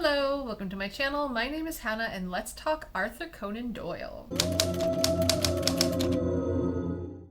Hello, welcome to my channel. My name is Hannah and let's talk Arthur Conan Doyle.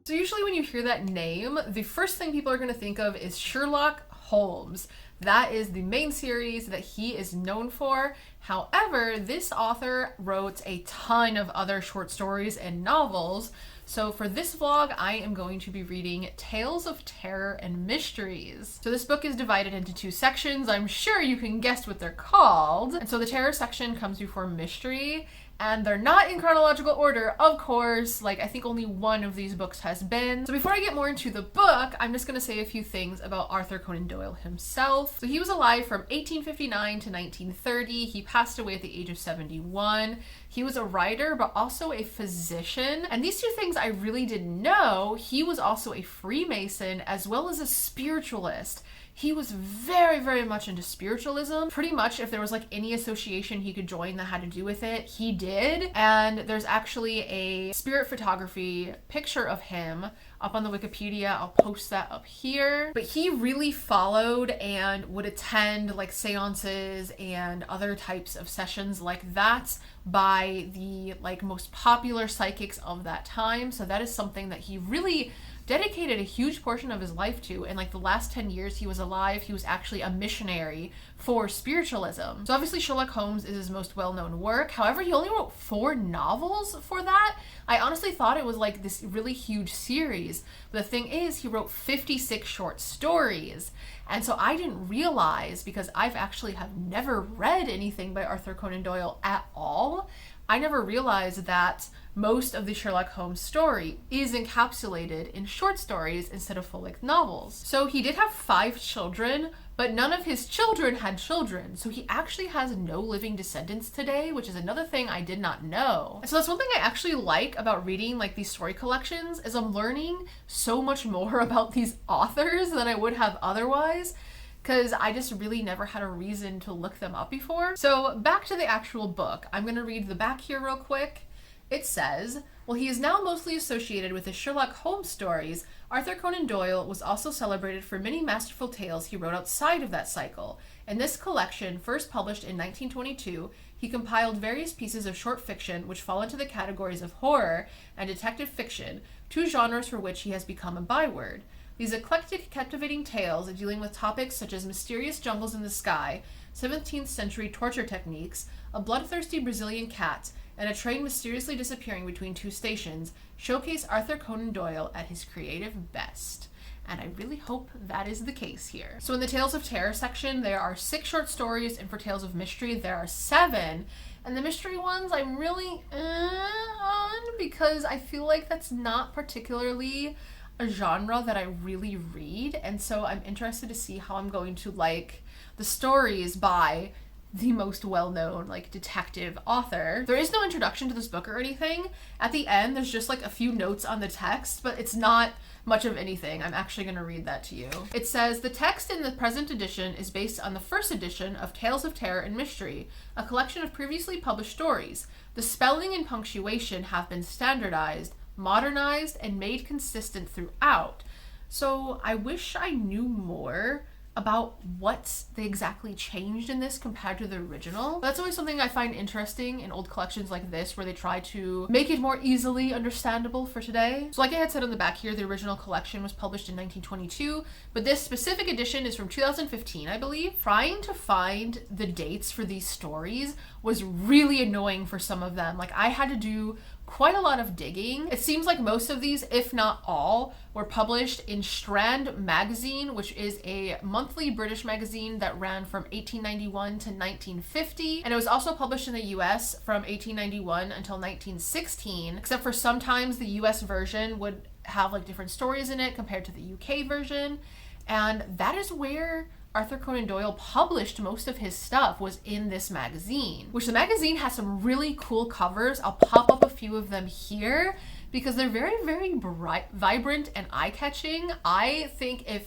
So usually when you hear that name, the first thing people are going to think of is Sherlock Holmes. That is the main series that he is known for. However, this author wrote a ton of other short stories and novels. So for this vlog, I am going to be reading Tales of Terror and Mysteries. So this book is divided into two sections. I'm sure you can guess what they're called. And so the terror section comes before mystery, and they're not in chronological order, of course. Like, I think only one of these books has been. So before I get more into the book, I'm just gonna say a few things about Arthur Conan Doyle himself. So he was alive from 1859 to 1930. He passed away at the age of 71. He was a writer, but also a physician. And these two things I really didn't know. He was also a Freemason as well as a spiritualist. He was very, very much into spiritualism. Pretty much if there was like any association he could join that had to do with it, he did. And there's actually a spirit photography picture of him up on the Wikipedia. I'll post that up here. But he really followed and would attend like seances and other types of sessions like that by the like most popular psychics of that time. So that is something that he really dedicated a huge portion of his life to. And like the last 10 years he was alive, he was actually a missionary for spiritualism. So obviously Sherlock Holmes is his most well-known work. However, he only wrote 4 novels for that. I honestly thought it was like this really huge series. But the thing is, he wrote 56 short stories. And so I didn't realize, because I've actually have never read anything by Arthur Conan Doyle at all, I never realized that most of the Sherlock Holmes story is encapsulated in short stories instead of full-length novels. So he did have 5 children, but none of his children had children. So he actually has no living descendants today, which is another thing I did not know. So that's one thing I actually like about reading like these story collections, is I'm learning so much more about these authors than I would have otherwise, because I just really never had a reason to look them up before. So back to the actual book. I'm gonna read the back here real quick. It says, while he is now mostly associated with the Sherlock Holmes stories, Arthur Conan Doyle was also celebrated for many masterful tales he wrote outside of that cycle. In this collection, first published in 1922, he compiled various pieces of short fiction which fall into the categories of horror and detective fiction, 2 genres for which he has become a byword. These eclectic, captivating tales dealing with topics such as mysterious jungles in the sky, 17th century torture techniques, a bloodthirsty Brazilian cat, and a train mysteriously disappearing between 2 stations showcase Arthur Conan Doyle at his creative best. And I really hope that is the case here. So in the Tales of Terror section, there are 6 short stories, and for Tales of Mystery, there are 7. And the mystery ones I'm really on, because I feel like that's not particularly a genre that I really read. And so I'm interested to see how I'm going to like the stories by the most well-known like detective author. There is no introduction to this book or anything. At the end, there's just like a few notes on the text, but it's not much of anything. I'm actually going to read that to you. It says, the text in the present edition is based on the first edition of Tales of Terror and Mystery, a collection of previously published stories. The spelling and punctuation have been standardized, modernized, and made consistent throughout. So I wish I knew more about what they exactly changed in this compared to the original. That's always something I find interesting in old collections like this, where they try to make it more easily understandable for today. So like I had said on the back here, the original collection was published in 1922, but this specific edition is from 2015, I believe. Trying to find the dates for these stories was really annoying for some of them. Like, I had to do quite a lot of digging. It seems like most of these, if not all, were published in Strand magazine, which is a monthly British magazine that ran from 1891 to 1950. And it was also published in the US from 1891 until 1916, except for sometimes the US version would have like different stories in it compared to the UK version. And that is where Arthur Conan Doyle published most of his stuff, was in this magazine, which the magazine has some really cool covers. I'll pop up a few of them here because they're very, very bright, vibrant, and eye-catching. I think if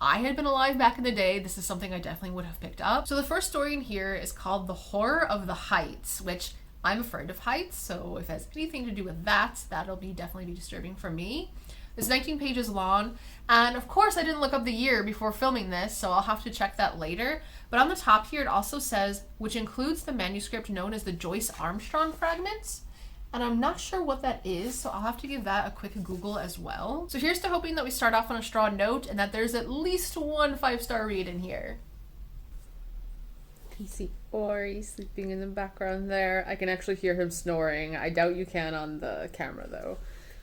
I had been alive back in the day, this is something I definitely would have picked up. So the first story in here is called The Horror of the Heights, which I'm afraid of heights, so if it has anything to do with that, that'll definitely be disturbing for me. It's 19 pages long, and of course I didn't look up the year before filming this, so I'll have to check that later. But on the top here it also says, which includes the manuscript known as the Joyce Armstrong fragments. And I'm not sure what that is, so I'll have to give that a quick Google as well. So here's to hoping that we start off on a strong note and that there's at least one 5-star read in here. You see Ori sleeping in the background there. I can actually hear him snoring. I doubt you can on the camera though.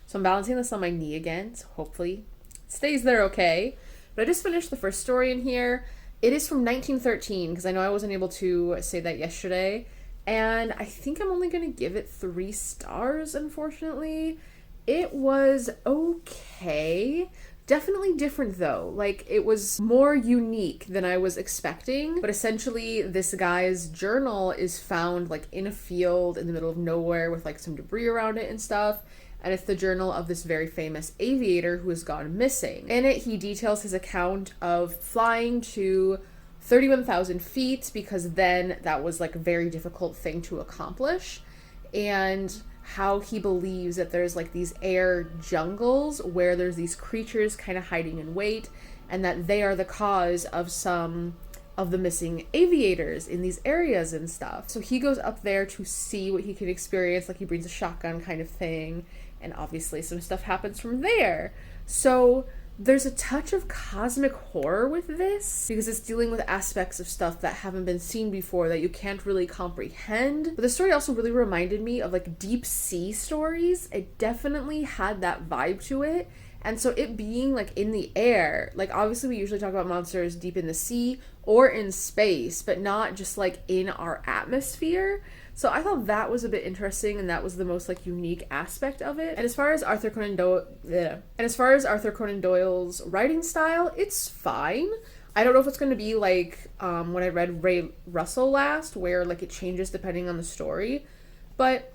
So I'm balancing this on my knee again, so hopefully it stays there okay. But I just finished the first story in here. It is from 1913, because I know I wasn't able to say that yesterday. And I think I'm only going to give it 3 stars, unfortunately. It was okay. Definitely different though. Like, it was more unique than I was expecting. But essentially, this guy's journal is found like in a field in the middle of nowhere with like some debris around it and stuff. And it's the journal of this very famous aviator who has gone missing. In it, he details his account of flying to 31,000 feet, because then that was like a very difficult thing to accomplish, and how he believes that there's like these air jungles where there's these creatures kind of hiding in wait, and that they are the cause of some of the missing aviators in these areas and stuff. So he goes up there to see what he can experience, like he brings a shotgun kind of thing, and obviously some stuff happens from there. So there's a touch of cosmic horror with this, because it's dealing with aspects of stuff that haven't been seen before that you can't really comprehend. But the story also really reminded me of like deep sea stories. It definitely had that vibe to it. And so it being like in the air, like obviously we usually talk about monsters deep in the sea or in space, but not just like in our atmosphere. So I thought that was a bit interesting, and that was the most like unique aspect of it. And as far as Arthur Conan Doyle's writing style, it's fine. I don't know if it's going to be like when I read Ray Russell last, where like it changes depending on the story, but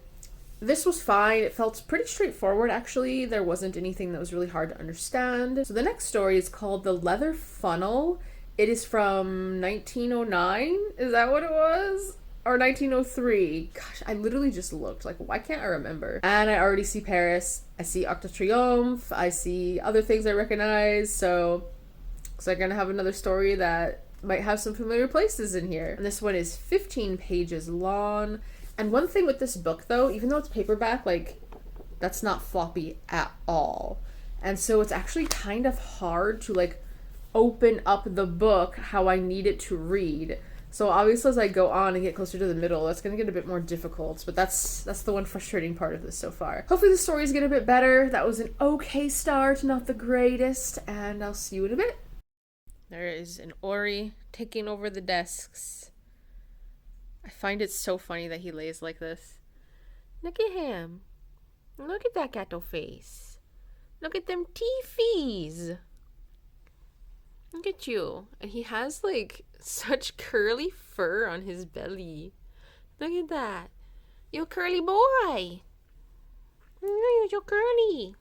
this was fine. It felt pretty straightforward actually. There wasn't anything that was really hard to understand. So the next story is called The Leather Funnel. It is from 1909. Is that what it was? Or 1903. Gosh, I literally just looked. Like, why can't I remember? And I already see Paris. I see Arc de Triomphe. I see other things I recognize. So I'm gonna have another story that might have some familiar places in here. And this one is 15 pages long. And one thing with this book, though, even though it's paperback, like, that's not floppy at all. And so it's actually kind of hard to, like, open up the book how I need it to read. So obviously as I go on and get closer to the middle, that's going to get a bit more difficult, but that's the one frustrating part of this so far. Hopefully the stories get a bit better. That was an okay start, not the greatest, and I'll see you in a bit. There is an Ori taking over the desks. I find it so funny that he lays like this. Look at him. Look at that gato face. Look at them teefies. Look at you. And he has like such curly fur on his belly. Look at that. You curly boy. You're so curly.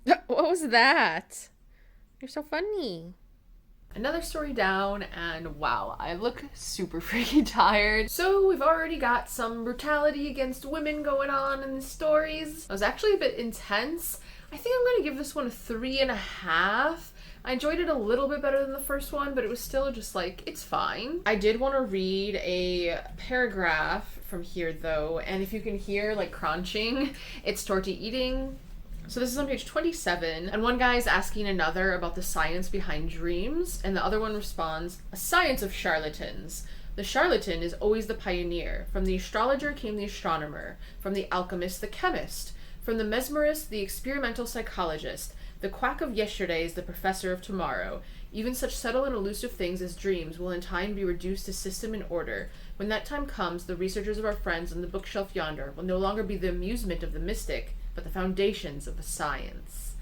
What was that? You're so funny. Another story down, and wow, I look super freaking tired. So we've already got some brutality against women going on in the stories. It was actually a bit intense. I think I'm gonna give this one a 3.5. I enjoyed it a little bit better than the first one, but it was still just like, it's fine. I did want to read a paragraph from here though, and if you can hear like crunching, it's Torti eating. So this is on page 27, and one guy is asking another about the science behind dreams, and the other one responds, "A science of charlatans. The charlatan is always the pioneer. From the astrologer came the astronomer, from the alchemist the chemist, from the mesmerist the experimental psychologist. The quack of yesterday is the professor of tomorrow. Even such subtle and elusive things as dreams will in time be reduced to system and order. When that time comes, the researchers of our friends on the bookshelf yonder will no longer be the amusement of the mystic, but the foundations of the science."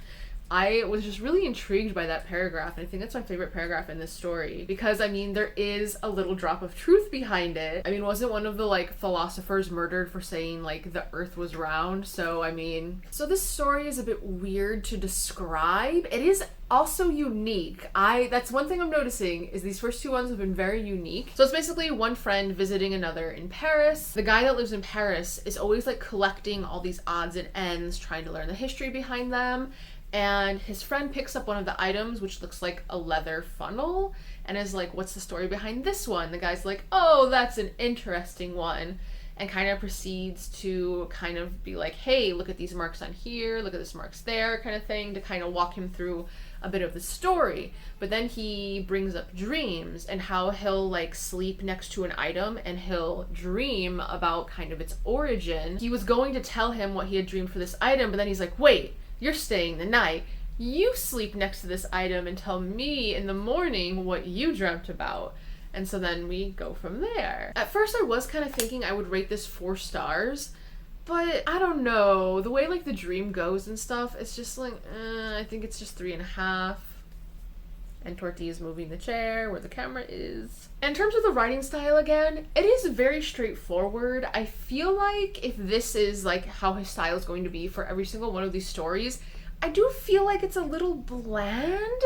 I was just really intrigued by that paragraph, and I think that's my favorite paragraph in this story because, I mean, there is a little drop of truth behind it. I mean, wasn't one of the, like, philosophers murdered for saying, like, the earth was round? So, I mean, so this story is a bit weird to describe. It is also unique. That's one thing I'm noticing is these first two ones have been very unique. So it's basically one friend visiting another in Paris. The guy that lives in Paris is always like collecting all these odds and ends, trying to learn the history behind them. And his friend picks up one of the items, which looks like a leather funnel, and is like, what's the story behind this one? The guy's like, oh, that's an interesting one. And kind of proceeds to kind of be like, hey, look at these marks on here, look at this marks there, kind of thing, to kind of walk him through a bit of the story. But then he brings up dreams and how he'll like sleep next to an item and he'll dream about kind of its origin. He was going to tell him what he had dreamed for this item, but then he's like, wait, you're staying the night. You sleep next to this item and tell me in the morning what you dreamt about. And so then we go from there. At first I was kind of thinking I would rate this 4 stars, but I don't know. The way like the dream goes and stuff, it's just like, I think it's just 3.5. And Torti is moving the chair where the camera is. In terms of the writing style again, it is very straightforward. I feel like if this is like how his style is going to be for every single one of these stories, I do feel like it's a little bland.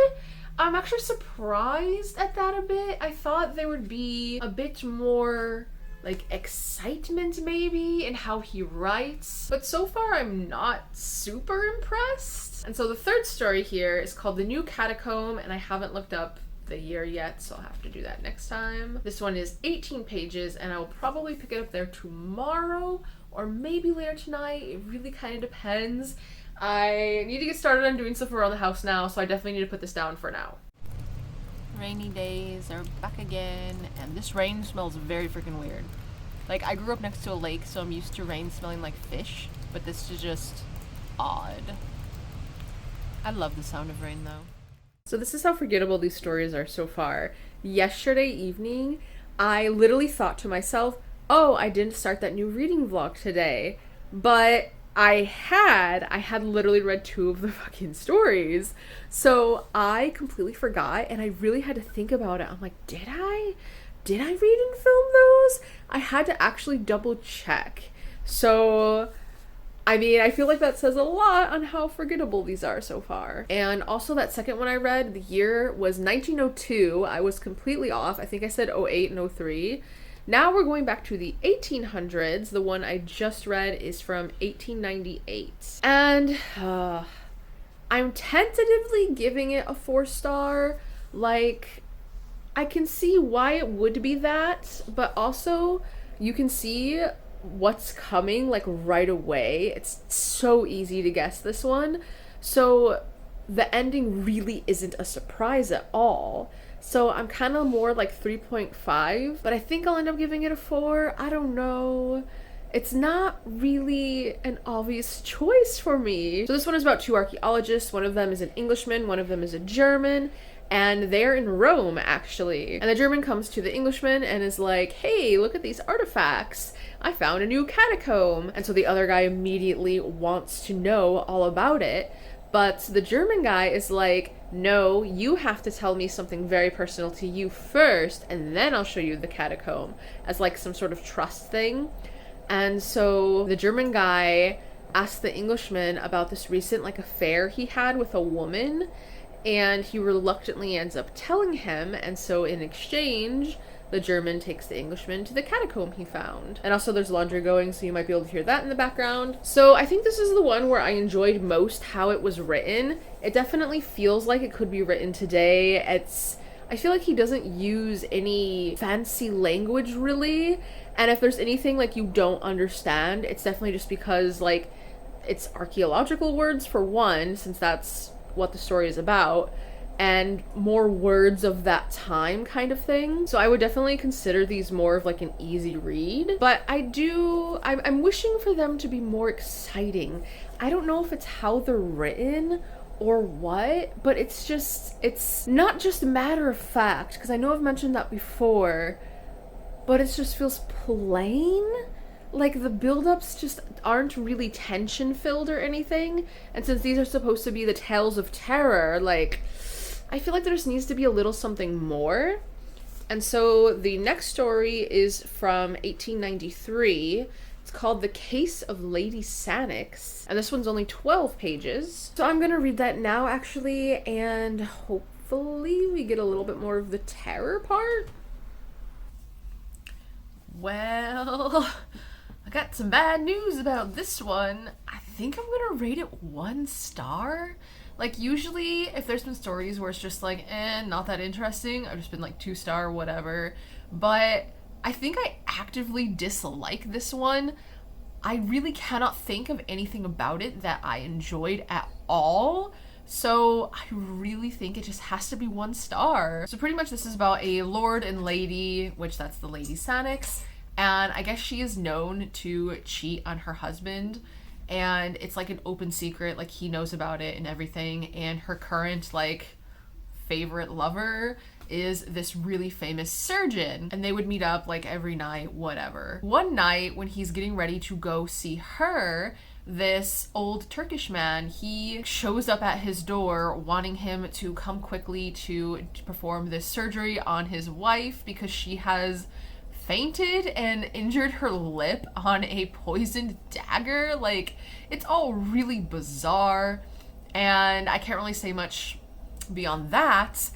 I'm actually surprised at that a bit. I thought there would be a bit more like excitement maybe in how he writes, but so far I'm not super impressed. And so the third story here is called The New Catacomb, and I haven't looked up the year yet, so I'll have to do that next time. This one is 18 pages, and I will probably pick it up there tomorrow or maybe later tonight. It really kind of depends. I need to get started on doing stuff around the house now, so I definitely need to put this down for now. Rainy days are back again, and this rain smells very freaking weird. Like, I grew up next to a lake, so I'm used to rain smelling like fish, but this is just odd. I love the sound of rain, though. So this is how forgettable these stories are so far. Yesterday evening, I literally thought to myself, oh, I didn't start that new reading vlog today, but I had literally read 2 of the fucking stories. So I completely forgot, and I really had to think about it. I'm like, did I read and film those? I had to actually double check. So, I mean, I feel like that says a lot on how forgettable these are so far. And also that second one I read, the year was 1902. I was completely off. I think I said 08 and 03. Now we're going back to the 1800s. The one I just read is from 1898. And I'm tentatively giving it a 4-star. Like, I can see why it would be that, but also you can see what's coming like right away. It's so easy to guess this one. So the ending really isn't a surprise at all. So I'm kind of more like 3.5, but I think I'll end up giving it a 4. I don't know. It's not really an obvious choice for me. So this one is about 2 archaeologists. One of them is an Englishman, one of them is a German, and they're in Rome actually. And the German comes to the Englishman and is like, hey, look at these artifacts. I found a new catacomb. And so the other guy immediately wants to know all about it. But the German guy is like, no, you have to tell me something very personal to you first, and then I'll show you the catacomb, as like some sort of trust thing. And so the German guy asked the Englishman about this recent like affair he had with a woman, and he reluctantly ends up telling him. And so in exchange, the German takes the Englishman to the catacomb he found. And also there's laundry going, so you might be able to hear that in the background. So I think this is the one where I enjoyed most how it was written. It definitely feels like it could be written today. I feel like he doesn't use any fancy language really. And if there's anything like you don't understand, it's definitely just because like it's archaeological words for one, since that's what the story is about, and more words of that time kind of thing. So I would definitely consider these more of like an easy read, but I'm wishing for them to be more exciting. I don't know if it's how they're written or what, but it's not just matter of fact, because I know I've mentioned that before, but it just feels plain. like the build-ups just aren't really tension-filled or anything. And since these are supposed to be the tales of terror, like, I feel like there just needs to be a little something more. And so the next story is from 1893. It's called The Case of Lady Sannox, and this one's only 12 pages. So I'm gonna read that now, actually, and hopefully we get a little bit more of the terror part. Well, I got some bad news about this one. I think I'm gonna rate it 1 star. Like, usually if there's been stories where it's just like, not that interesting, I've just been like 2 star, whatever. But I think I actively dislike this one. I really cannot think of anything about it that I enjoyed at all. So I really think it just has to be 1 star. So pretty much this is about a lord and lady, which that's the Lady Sannox, and I guess she is known to cheat on her husband, and it's like an open secret, like he knows about it and everything, and her current like favorite lover is this really famous surgeon, and they would meet up like every night, whatever. One night when he's getting ready to go see her, this old Turkish man, he shows up at his door wanting him to come quickly to perform this surgery on his wife because she has fainted and injured her lip on a poisoned dagger. Like, it's all really bizarre, and I can't really say much beyond that,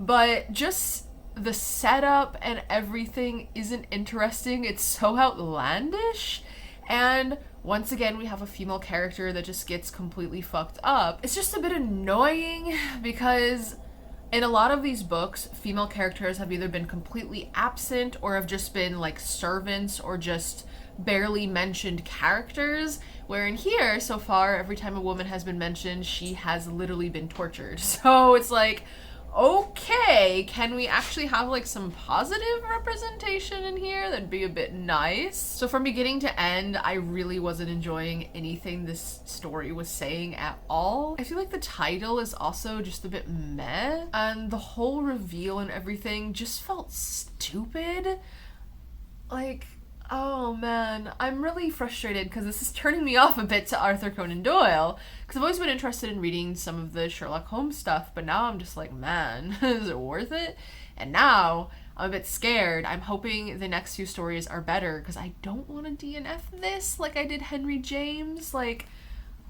but just the setup and everything isn't interesting. It's so outlandish, and once again we have a female character that just gets completely fucked up. It's just a bit annoying because in a lot of these books, female characters have either been completely absent or have just been like servants or just barely mentioned characters, where in here, so far, every time a woman has been mentioned, she has literally been tortured. So it's like, okay, can we actually have like some positive representation in here? That'd be a bit nice. So from beginning to end, I really wasn't enjoying anything this story was saying at all. I feel like the title is also just a bit meh, and the whole reveal and everything just felt stupid. Like, oh man, I'm really frustrated because this is turning me off a bit to Arthur Conan Doyle, because I've always been interested in reading some of the Sherlock Holmes stuff, but now I'm just like, man, is it worth it? And now I'm a bit scared. I'm hoping the next few stories are better because I don't want to DNF this like I did Henry James. Like,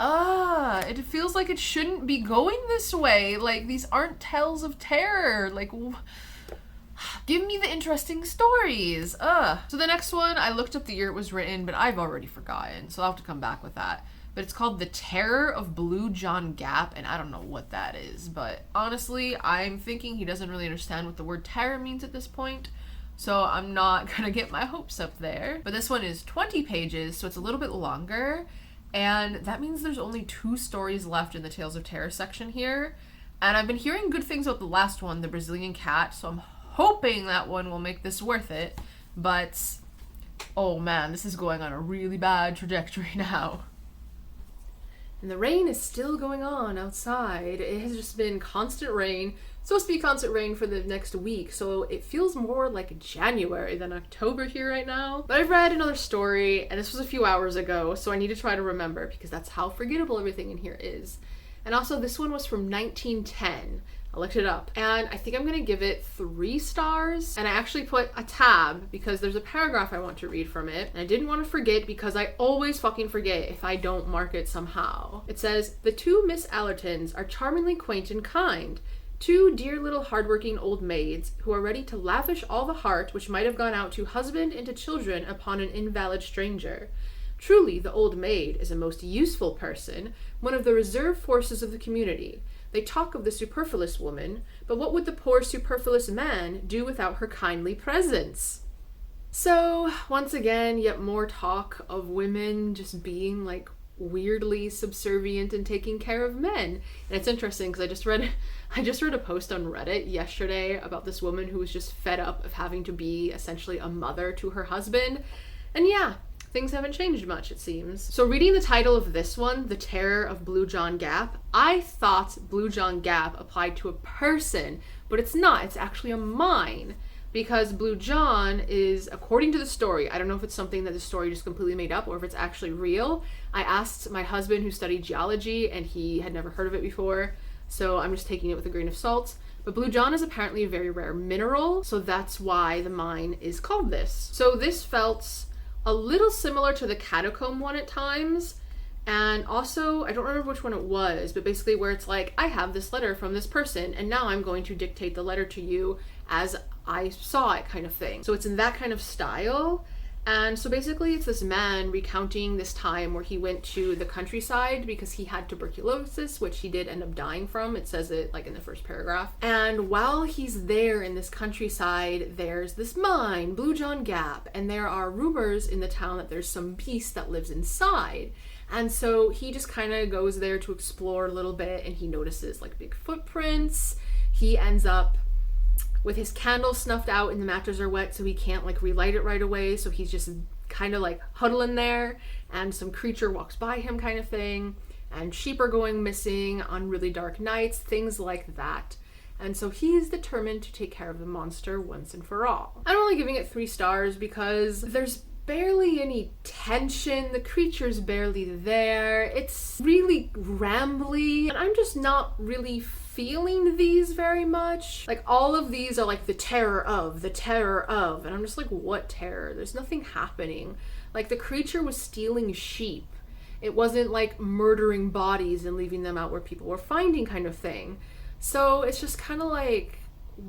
it feels like it shouldn't be going this way. Like, these aren't tales of terror. Like, give me the interesting stories. So the next one, I looked up the year it was written, but I've already forgotten, so I'll have to come back with that. But it's called The Terror of Blue John Gap, and I don't know what that is, but honestly, I'm thinking he doesn't really understand what the word terror means at this point, so I'm not gonna get my hopes up there. But this one is 20 pages, so it's a little bit longer, and that means there's only 2 stories left in the Tales of Terror section here, and I've been hearing good things about the last one, The Brazilian Cat, so I'm hoping that one will make this worth it, but oh man, this is going on a really bad trajectory now. And the rain is still going on outside. It has just been constant rain. It's supposed to be constant rain for the next week, so it feels more like January than October here right now. But I've read another story, and this was a few hours ago, so I need to try to remember because that's how forgettable everything in here is. And also, this one was from 1910. I looked it up, and I think I'm gonna give it 3 stars, and I actually put a tab because there's a paragraph I want to read from it, and I didn't want to forget because I always fucking forget if I don't mark it somehow. It says, "The 2 Miss Allertons are charmingly quaint and kind, 2 dear little hardworking old maids who are ready to lavish all the heart which might have gone out to husband and to children upon an invalid stranger. Truly, the old maid is a most useful person, one of the reserve forces of the community. They talk of the superfluous woman, but what would the poor superfluous man do without her kindly presence?" So, once again, yet more talk of women just being like weirdly subservient and taking care of men. And it's interesting because I just read a post on Reddit yesterday about this woman who was just fed up of having to be essentially a mother to her husband. And yeah, things haven't changed much, it seems. So reading the title of this one, The Terror of Blue John Gap, I thought Blue John Gap applied to a person, but it's not. It's actually a mine. because Blue John is, according to the story, I don't know if it's something that the story just completely made up or if it's actually real. I asked my husband who studied geology and he had never heard of it before, so I'm just taking it with a grain of salt. But Blue John is apparently a very rare mineral, so that's why the mine is called this. So this felt a little similar to the Catacomb one at times, and also, I don't remember which one it was, but basically where it's like, I have this letter from this person, and now I'm going to dictate the letter to you as I saw it, kind of thing. So it's in that kind of style. And so basically it's this man recounting this time where he went to the countryside because he had tuberculosis, which he did end up dying from. It says it like in the first paragraph. And while he's there in this countryside, there's this mine, Blue John Gap, and there are rumors in the town that there's some beast that lives inside. And so he just kind of goes there to explore a little bit, and he notices like big footprints. He ends up with his candle snuffed out and the matches are wet, so he can't like relight it right away. So he's just kind of like huddling there, and some creature walks by him kind of thing. And sheep are going missing on really dark nights, things like that. And so he's determined to take care of the monster once and for all. I'm only giving it 3 stars because there's barely any tension, the creature's barely there, it's really rambly, and I'm just not really feeling these very much. Like, all of these are like the terror of, and I'm just like, what terror? There's nothing happening. Like, the creature was stealing sheep. It wasn't like murdering bodies and leaving them out where people were finding kind of thing. So it's just kind of like,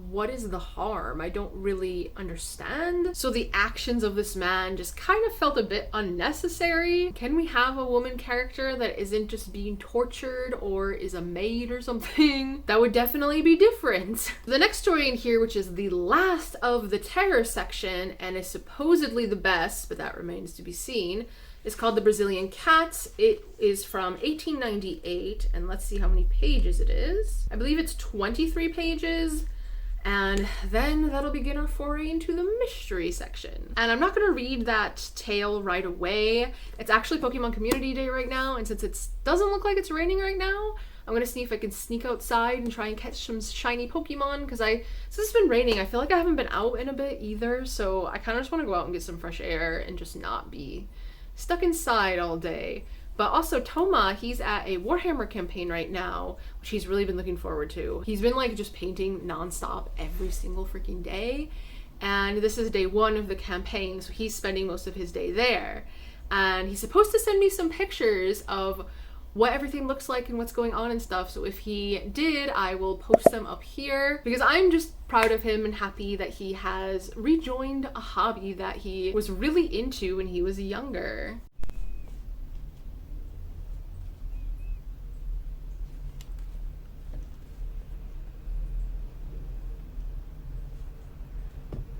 what is the harm? I don't really understand. So the actions of this man just kind of felt a bit unnecessary. Can we have a woman character that isn't just being tortured or is a maid or something? That would definitely be different. The next story in here, which is the last of the terror section and is supposedly the best, but that remains to be seen, is called The Brazilian Cat. It is from 1898, and let's see how many pages it is. I believe it's 23 pages. And then that'll begin our foray into the mystery section. And I'm not gonna read that tale right away. It's actually Pokemon Community Day right now, and since it doesn't look like it's raining right now, I'm gonna see if I can sneak outside and try and catch some shiny Pokemon, because since it's been raining, I feel like I haven't been out in a bit either, so I kind of just want to go out and get some fresh air and just not be stuck inside all day. But also Toma, he's at a Warhammer campaign right now, which he's really been looking forward to. He's been like just painting nonstop every single freaking day. And this is day 1 of the campaign, so he's spending most of his day there. And he's supposed to send me some pictures of what everything looks like and what's going on and stuff. So if he did, I will post them up here, because I'm just proud of him and happy that he has rejoined a hobby that he was really into when he was younger.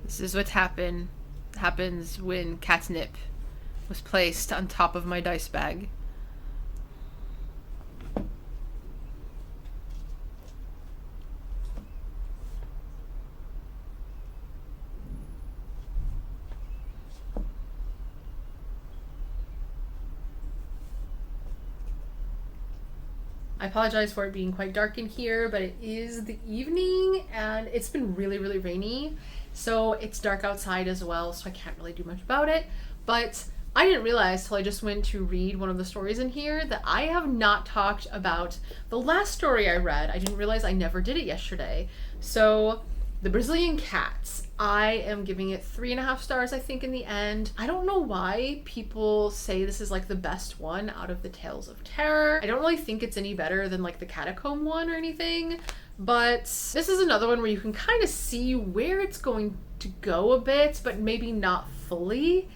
This is what happens when catnip was placed on top of my dice bag. I apologize for it being quite dark in here, but it is the evening and it's been really, really rainy. So it's dark outside as well, so I can't really do much about it. But I didn't realize till I just went to read one of the stories in here that I have not talked about the last story I read. I didn't realize I never did it yesterday. So The Brazilian Cats, I am giving it 3.5 stars, I think, in the end. I don't know why people say this is like the best one out of the Tales of Terror. I don't really think it's any better than like the Catacomb one or anything, but this is another one where you can kind of see where it's going to go a bit, but maybe not fully.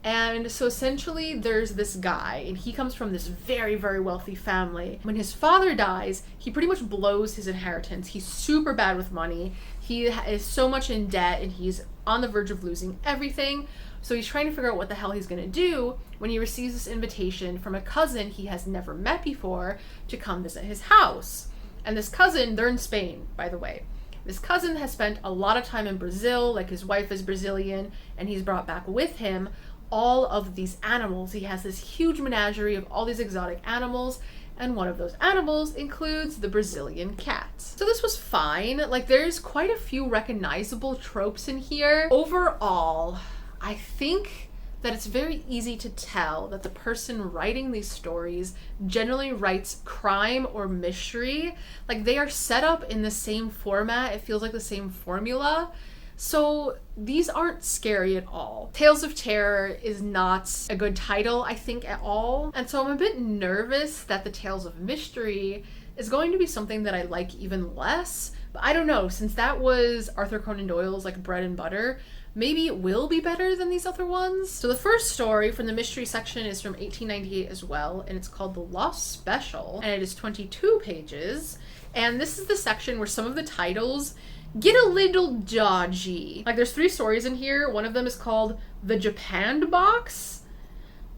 And so essentially there's this guy, and he comes from this very, very wealthy family. When his father dies, he pretty much blows his inheritance. He's super bad with money. He is so much in debt, and he's on the verge of losing everything. So he's trying to figure out what the hell he's gonna do when he receives this invitation from a cousin he has never met before to come visit his house. And this cousin, they're in Spain, by the way. This cousin has spent a lot of time in Brazil, like his wife is Brazilian, and he's brought back with him all of these animals. He has this huge menagerie of all these exotic animals, and one of those animals includes the Brazilian cat. So this was fine. Like, there's quite a few recognizable tropes in here. Overall, I think that it's very easy to tell that the person writing these stories generally writes crime or mystery. Like, they are set up in the same format. It feels like the same formula. So these aren't scary at all. Tales of Terror is not a good title, I think, at all. And so I'm a bit nervous that the Tales of Mystery is going to be something that I like even less. But I don't know, since that was Arthur Conan Doyle's like bread and butter, maybe it will be better than these other ones. So the first story from the mystery section is from 1898 as well, and it's called The Lost Special, and it is 22 pages. And this is the section where some of the titles get a little dodgy. Like, there's 3 stories in here. One of them is called The Japanned Box,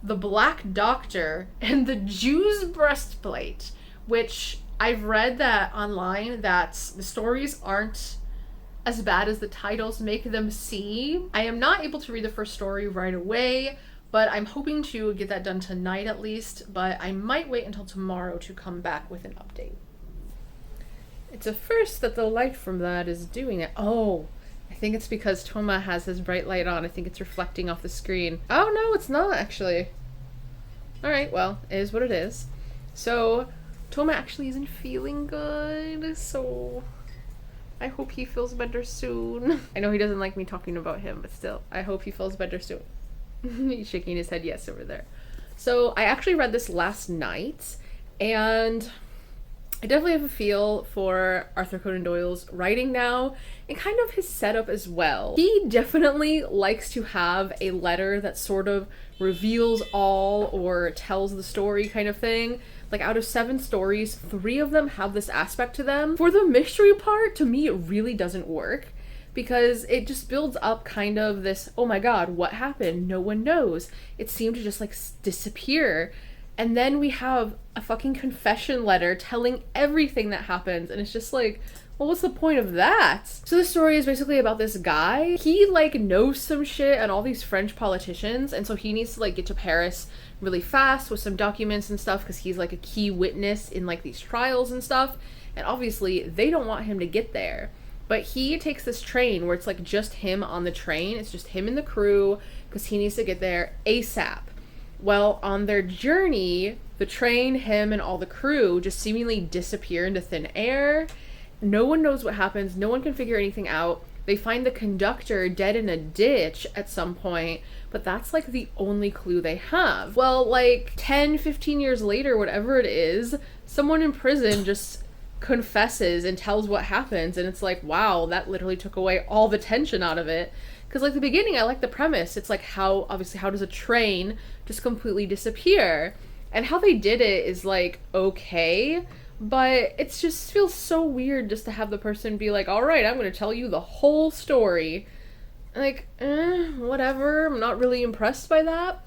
The Black Doctor, and The Jew's Breastplate, which I've read that online that the stories aren't as bad as the titles make them seem. I am not able to read the first story right away, but I'm hoping to get that done tonight at least, but I might wait until tomorrow to come back with an update. It's a first that the light from that is doing it. Oh, I think it's because Toma has his bright light on. I think it's reflecting off the screen. Oh, no, it's not, actually. Alright, well, it is what it is. So, Toma actually isn't feeling good, so I hope he feels better soon. I know he doesn't like me talking about him, but still, I hope he feels better soon. He's shaking his head yes over there. So, I actually read this last night, and I definitely have a feel for Arthur Conan Doyle's writing now, and kind of his setup as well. He definitely likes to have a letter that sort of reveals all or tells the story kind of thing. Like, out of 7 stories, 3 of them have this aspect to them. For the mystery part, to me, it really doesn't work, because it just builds up kind of this, oh my god, what happened? No one knows. It seemed to just like disappear. And then we have a fucking confession letter telling everything that happens. And it's just like, well, what's the point of that? So the story is basically about this guy. He like knows some shit on all these French politicians. And so he needs to like get to Paris really fast with some documents and stuff, because he's like a key witness in like these trials and stuff. And obviously they don't want him to get there. But he takes this train where it's like just him on the train. It's just him and the crew, because he needs to get there ASAP. Well, on their journey, the train, him, and all the crew just seemingly disappear into thin air. No one knows what happens. No one can figure anything out. They find the conductor dead in a ditch at some point, but that's like the only clue they have. Well, like 10, 15 years later, whatever it is, someone in prison just confesses and tells what happens, and it's like, wow, that literally took away all the tension out of it. Because like the beginning, I like the premise. It's like, how does a train just completely disappear? And how they did it is like, okay, but it just feels so weird just to have the person be like, all right, I'm going to tell you the whole story. Like, whatever. I'm not really impressed by that.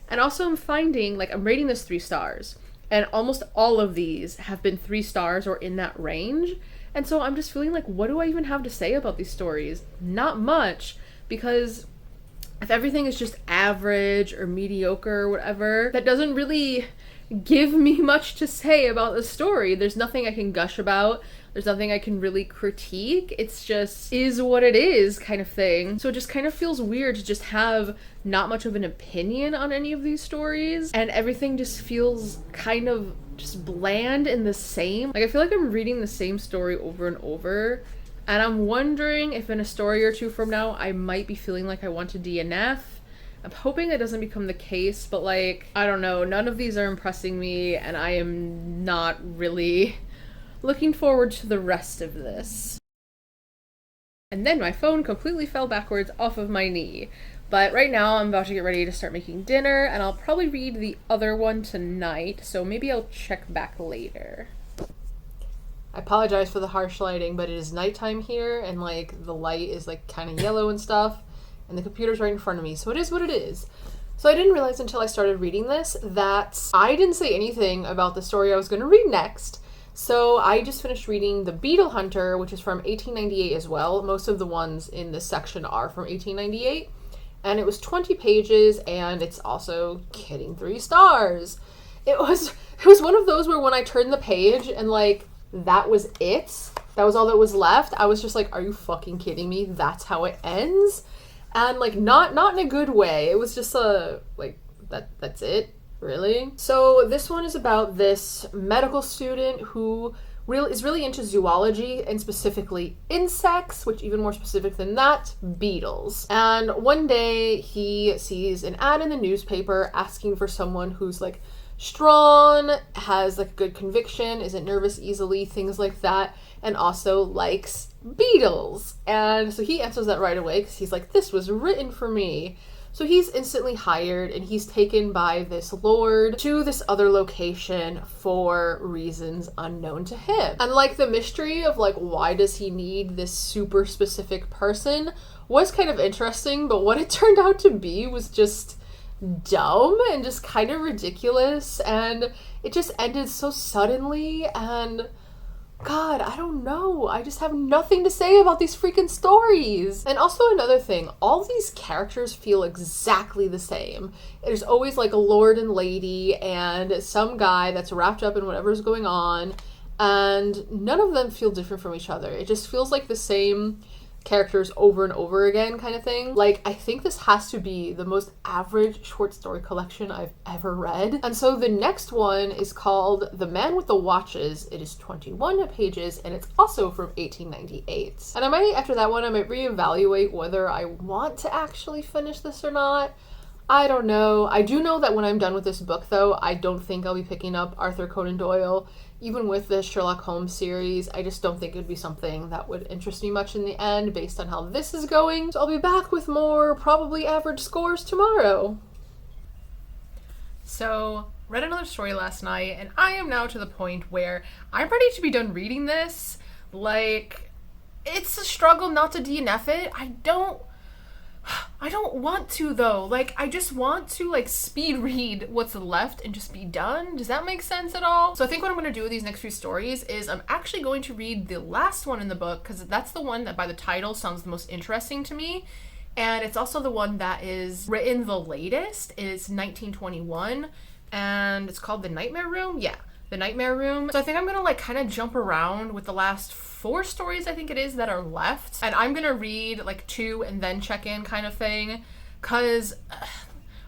And also I'm finding, like, I'm rating this 3 stars. And almost all of these have been 3 stars or in that range. And so I'm just feeling like, what do I even have to say about these stories? Not much. Because if everything is just average or mediocre or whatever, that doesn't really give me much to say about the story. There's nothing I can gush about. There's nothing I can really critique. It's just is what it is kind of thing. So it just kind of feels weird to just have not much of an opinion on any of these stories. And everything just feels kind of just bland and the same. Like, I feel like I'm reading the same story over and over. And I'm wondering if in a story or 2 from now, I might be feeling like I want to DNF. I'm hoping that doesn't become the case, but like, I don't know, none of these are impressing me, and I am not really looking forward to the rest of this. And then my phone completely fell backwards off of my knee. But right now I'm about to get ready to start making dinner, and I'll probably read the other one tonight, so maybe I'll check back later. I apologize for the harsh lighting, but it is nighttime here, and like the light is like kind of yellow and stuff, and the computer's right in front of me, so it is what it is. So I didn't realize until I started reading this that I didn't say anything about the story I was going to read next. So I just finished reading The Beetle-Hunter, which is from 1898 as well. Most of the ones in this section are from 1898. And it was 20 pages, and it's also getting 3 stars. It was It was one of those where when I turned the page and like that was it, that was all that was left, I was just like, are you fucking kidding me? That's how it ends? And like not in a good way. It was just like that's it, really. So this one is about this medical student who is really into zoology and specifically insects, which even more specific than that, beetles. And one day he sees an ad in the newspaper asking for someone who's like strong, has like good conviction, isn't nervous easily, things like that, and also likes beetles. And so he answers that right away because he's like, this was written for me. So he's instantly hired and he's taken by this lord to this other location for reasons unknown to him. And like the mystery of like, why does he need this super specific person was kind of interesting, but what it turned out to be was just dumb and just kind of ridiculous, and it just ended so suddenly. And God, I don't know. I just have nothing to say about these freaking stories. And also another thing, all these characters feel exactly the same. There's always like a lord and lady and some guy that's wrapped up in whatever's going on, and none of them feel different from each other. It just feels like the same characters over and over again kind of thing. Like, I think this has to be the most average short story collection I've ever read. And so the next one is called The Man with the Watches. It is 21 pages and it's also from 1898. And I might, after that one, I might reevaluate whether I want to actually finish this or not. I don't know. I do know that when I'm done with this book, though, I don't think I'll be picking up Arthur Conan Doyle. Even with the Sherlock Holmes series, I just don't think it would be something that would interest me much in the end based on how this is going. So I'll be back with more probably average scores tomorrow. So, read another story last night, and I am now to the point where I'm ready to be done reading this. Like, it's a struggle not to DNF it. I don't want to, though. Like, I just want to, like, speed read what's left and just be done. Does that make sense at all? So I think what I'm going to do with these next few stories is I'm actually going to read the last one in the book, because that's the one that by the title sounds the most interesting to me. And it's also the one that is written the latest. It's 1921, and it's called The Nightmare Room. Yeah, The Nightmare Room. So I think I'm going to, like, kind of jump around with the last 4 stories, I think it is, that are left. And I'm gonna read like 2 and then check in kind of thing, because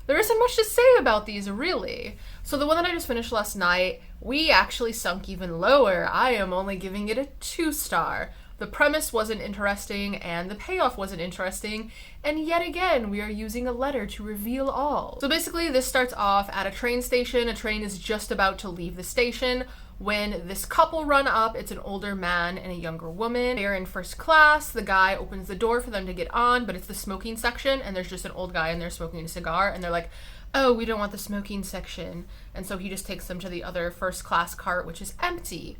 there isn't much to say about these, really. So the one that I just finished last night, we actually sunk even lower. I am only giving it a 2-star. The premise wasn't interesting and the payoff wasn't interesting, and yet again we are using a letter to reveal all. So basically this starts off at a train station. A train is just about to leave the station when this couple run up. It's an older man and a younger woman. They are in first class. The guy opens the door for them to get on, but it's the smoking section, and there's just an old guy in there smoking a cigar, and they're like, oh, we don't want the smoking section. And so he just takes them to the other first class cart, which is empty.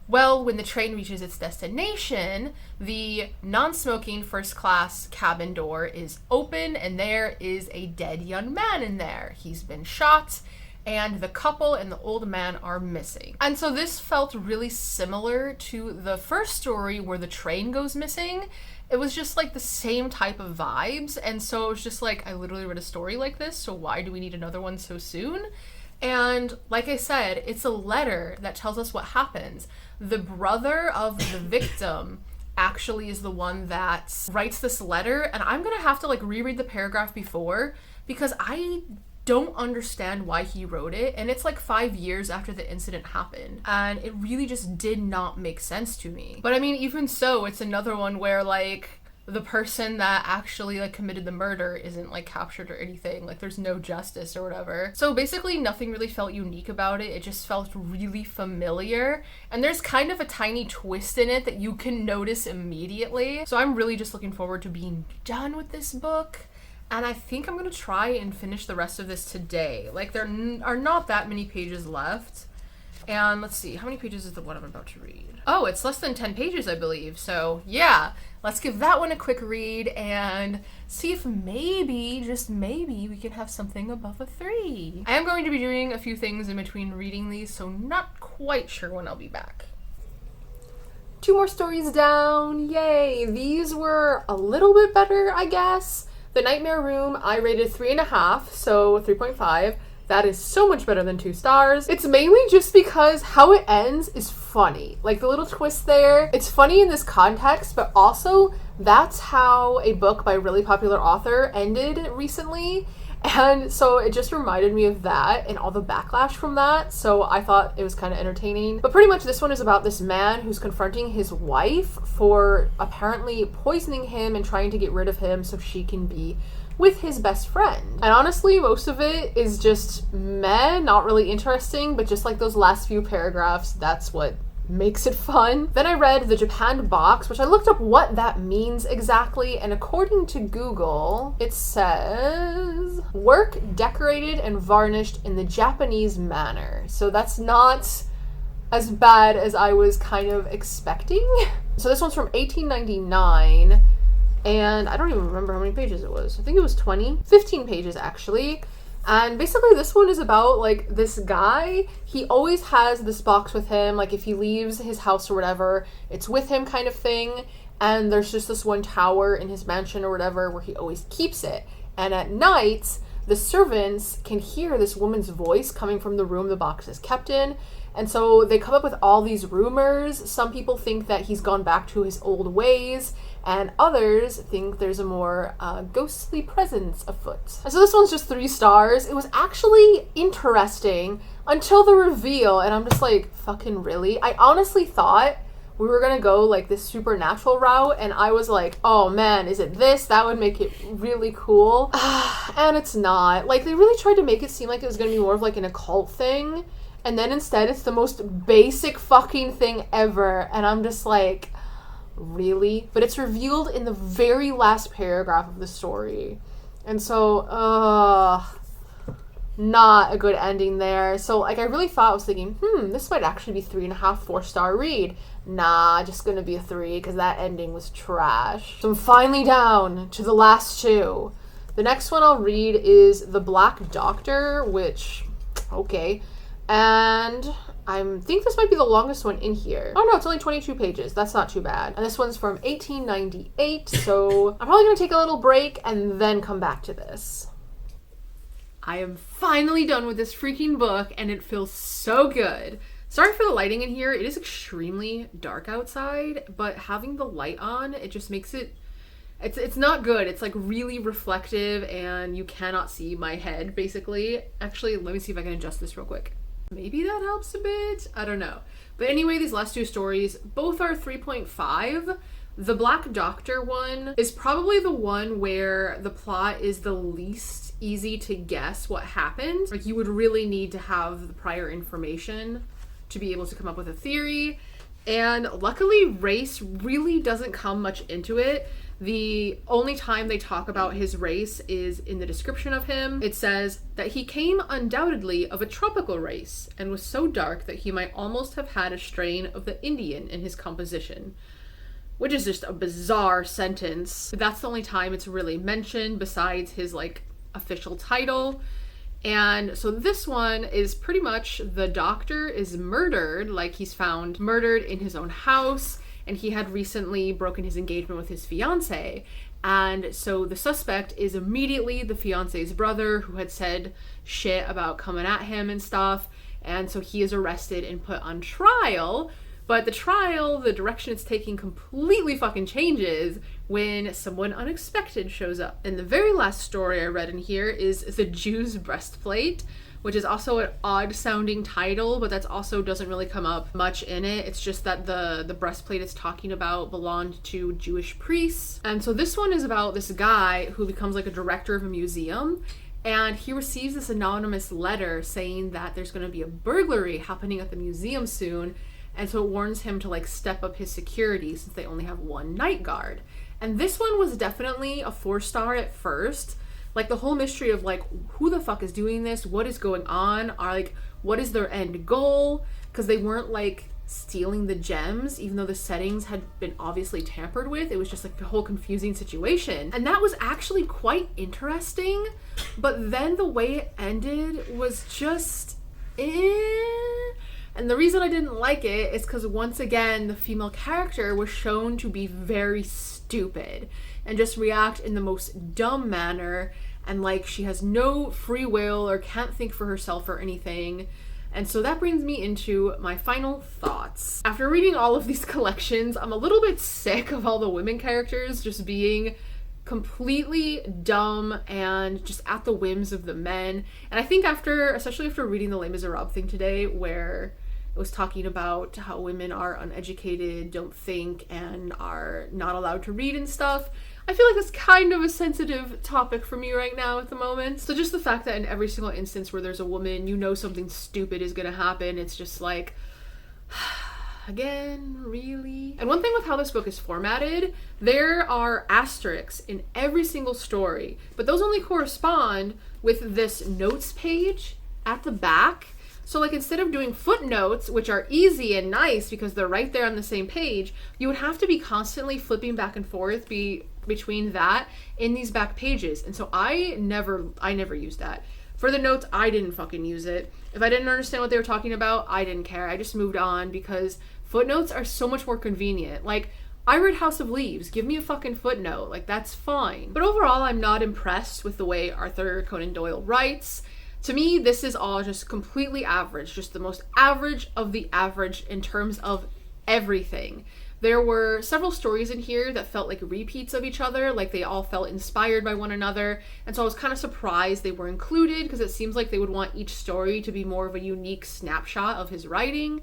Well, when the train reaches its destination, the non-smoking first class cabin door is open, and there is a dead young man in there. He's been shot, and the couple and the old man are missing. And so this felt really similar to the first story where the train goes missing. It was just like the same type of vibes, and so it was just like, I literally read a story like this, so why do we need another one so soon? And like I said, it's a letter that tells us what happens. The brother of the victim actually is the one that writes this letter, and I'm gonna have to like reread the paragraph before, because I don't understand why he wrote it, and it's like 5 years after the incident happened, and it really just did not make sense to me. But I mean, even so, it's another one where like the person that actually like committed the murder isn't like captured or anything. Like there's no justice or whatever. So basically nothing really felt unique about it. It just felt really familiar, and there's kind of a tiny twist in it that you can notice immediately. So I'm really just looking forward to being done with this book. And I think I'm going to try and finish the rest of this today. Like, there are not that many pages left. And let's see, how many pages is the one I'm about to read? Oh, it's less than 10 pages, I believe. So, yeah, let's give that one a quick read and see if maybe, just maybe, we can have something above a 3. I am going to be doing a few things in between reading these, so not quite sure when I'll be back. 2 more stories down. Yay! These were a little bit better, I guess. The Nightmare Room, I rated 3.5, so 3.5. That is so much better than 2 stars. It's mainly just because how it ends is funny. Like the little twist there, it's funny in this context, but also that's how a book by a really popular author ended recently. And so it just reminded me of that and all the backlash from that. So I thought it was kind of entertaining. But pretty much this one is about this man who's confronting his wife for apparently poisoning him and trying to get rid of him so she can be with his best friend. And honestly, most of it is just meh, not really interesting, but just like those last few paragraphs, that's what makes it fun. Then I read the Japan box, which I looked up what that means exactly, and according to Google, it says work decorated and varnished in the Japanese manner. So that's not as bad as I was kind of expecting. So this one's from 1899, and I don't even remember how many pages it was. I think it was 15 pages actually. And basically this one is about like this guy, he always has this box with him, like if he leaves his house or whatever, it's with him kind of thing. And there's just this one tower in his mansion or whatever where he always keeps it. And at night, the servants can hear this woman's voice coming from the room the box is kept in. And so they come up with all these rumors. Some people think that he's gone back to his old ways, and others think there's a more ghostly presence afoot. And so this one's just 3 stars. It was actually interesting until the reveal, and I'm just like, fucking really? I honestly thought we were gonna go like this supernatural route, and I was like, oh man, is it this? That would make it really cool. And it's not. Like, they really tried to make it seem like it was gonna be more of like an occult thing, and then instead it's the most basic fucking thing ever, and I'm just like, really? But it's revealed in the very last paragraph of the story. And so, not a good ending there. So, like, I really thought, I was thinking, this might actually be 3.5, 4-star read. Nah, just gonna be a 3, because that ending was trash. So I'm finally down to the last 2. The next one I'll read is The Black Doctor, which, okay. And I think this might be the longest one in here. Oh no, it's only 22 pages. That's not too bad. And this one's from 1898, so I'm probably gonna take a little break and then come back to this. I am finally done with this freaking book, and it feels so good. Sorry for the lighting in here. It is extremely dark outside, but having the light on, it just makes it, it's not good. It's like really reflective, and you cannot see my head, basically. Actually, let me see if I can adjust this real quick. Maybe that helps a bit. I don't know. But anyway, these last 2 stories, both are 3.5. The Black Doctor one is probably the one where the plot is the least easy to guess what happened. Like, you would really need to have the prior information to be able to come up with a theory. And luckily, race really doesn't come much into it. The only time they talk about his race is in the description of him. It says that he came undoubtedly of a tropical race and was so dark that he might almost have had a strain of the Indian in his composition, which is just a bizarre sentence. That's the only time it's really mentioned besides his like official title. And so this one is pretty much the doctor is murdered, like he's found murdered in his own house. And he had recently broken his engagement with his fiance. And so the suspect is immediately the fiance's brother, who had said shit about coming at him and stuff. And so he is arrested and put on trial. But the trial, the direction it's taking completely fucking changes when someone unexpected shows up. And the very last story I read in here is The Jew's Breastplate, which is also an odd sounding title, but that's also doesn't really come up much in it. It's just that the breastplate it's talking about belonged to Jewish priests. And so this one is about this guy who becomes like a director of a museum, and he receives this anonymous letter saying that there's going to be a burglary happening at the museum soon. And so it warns him to like step up his security since they only have 1 night guard. And this one was definitely a 4-star at first. Like, the whole mystery of like, who the fuck is doing this? What is going on? Are like, what is their end goal? Because they weren't like stealing the gems, even though the settings had been obviously tampered with. It was just like the whole confusing situation. And that was actually quite interesting. But then the way it ended was just And the reason I didn't like it is because once again, the female character was shown to be very stupid and just react in the most dumb manner. and like she has no free will or can't think for herself or anything. And so that brings me into my final thoughts. After reading all of these collections, I'm a little bit sick of all the women characters just being completely dumb and just at the whims of the men. And I think especially after reading the Les Miserables thing today, where it was talking about how women are uneducated, don't think, and are not allowed to read and stuff, I feel like it's kind of a sensitive topic for me right now at the moment. So just the fact that in every single instance where there's a woman, you know something stupid is gonna happen, it's just like, again, really? And one thing with how this book is formatted, there are asterisks in every single story, but those only correspond with this notes page at the back. So like instead of doing footnotes, which are easy and nice because they're right there on the same page, you would have to be constantly flipping back and forth between that in these back pages. And so I never used that. For the notes, I didn't fucking use it. If I didn't understand what they were talking about, I didn't care. I just moved on because footnotes are so much more convenient. Like, I read House of Leaves. Give me a fucking footnote. Like, that's fine. But overall, I'm not impressed with the way Arthur Conan Doyle writes. To me, this is all just completely average, just the most average of the average in terms of everything. There were several stories in here that felt like repeats of each other, like they all felt inspired by one another, and so I was kind of surprised they were included because it seems like they would want each story to be more of a unique snapshot of his writing.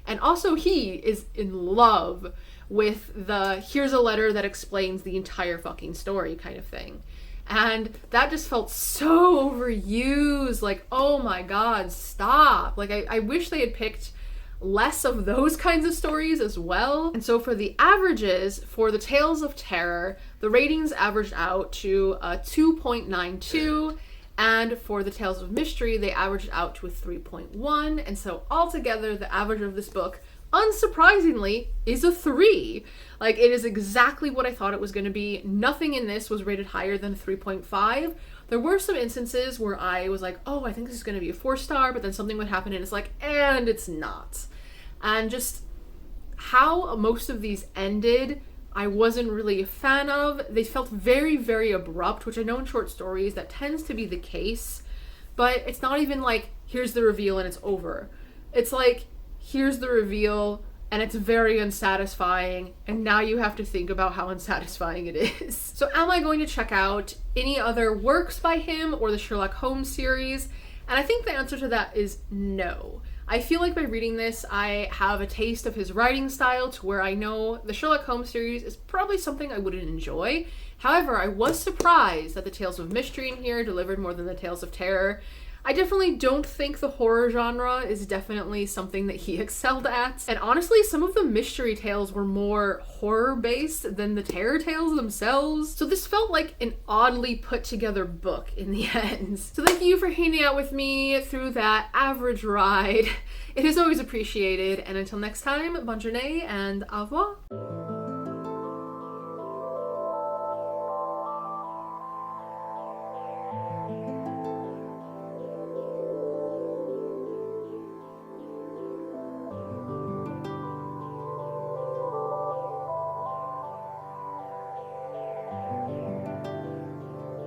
And also he is in love with the here's a letter that explains the entire fucking story kind of thing. And that just felt so overused. Like, oh my god, stop. Like, I wish they had picked less of those kinds of stories as well. And so for the averages, for the Tales of Terror, the ratings averaged out to a 2.92. And for the Tales of Mystery, they averaged out to a 3.1. And so altogether, the average of this book, unsurprisingly, is a 3. Like, it is exactly what I thought it was going to be. Nothing in this was rated higher than 3.5. There were some instances where I was like, oh, I think this is going to be a 4-star, but then something would happen and it's like, and it's not. And just how most of these ended, I wasn't really a fan of. They felt very, very abrupt, which I know in short stories that tends to be the case, but it's not even like, here's the reveal and it's over. It's like, here's the reveal and it's very unsatisfying, and now you have to think about how unsatisfying it is. So am I going to check out any other works by him or the Sherlock Holmes series? And I think the answer to that is no. I feel like by reading this, I have a taste of his writing style to where I know the Sherlock Holmes series is probably something I wouldn't enjoy. However, I was surprised that the Tales of Mystery in here delivered more than the Tales of Terror. I definitely don't think the horror genre is definitely something that he excelled at. And honestly, some of the mystery tales were more horror-based than the terror tales themselves. So this felt like an oddly put together book in the end. So thank you for hanging out with me through that average ride. It is always appreciated. And until next time, bonne journée and au revoir.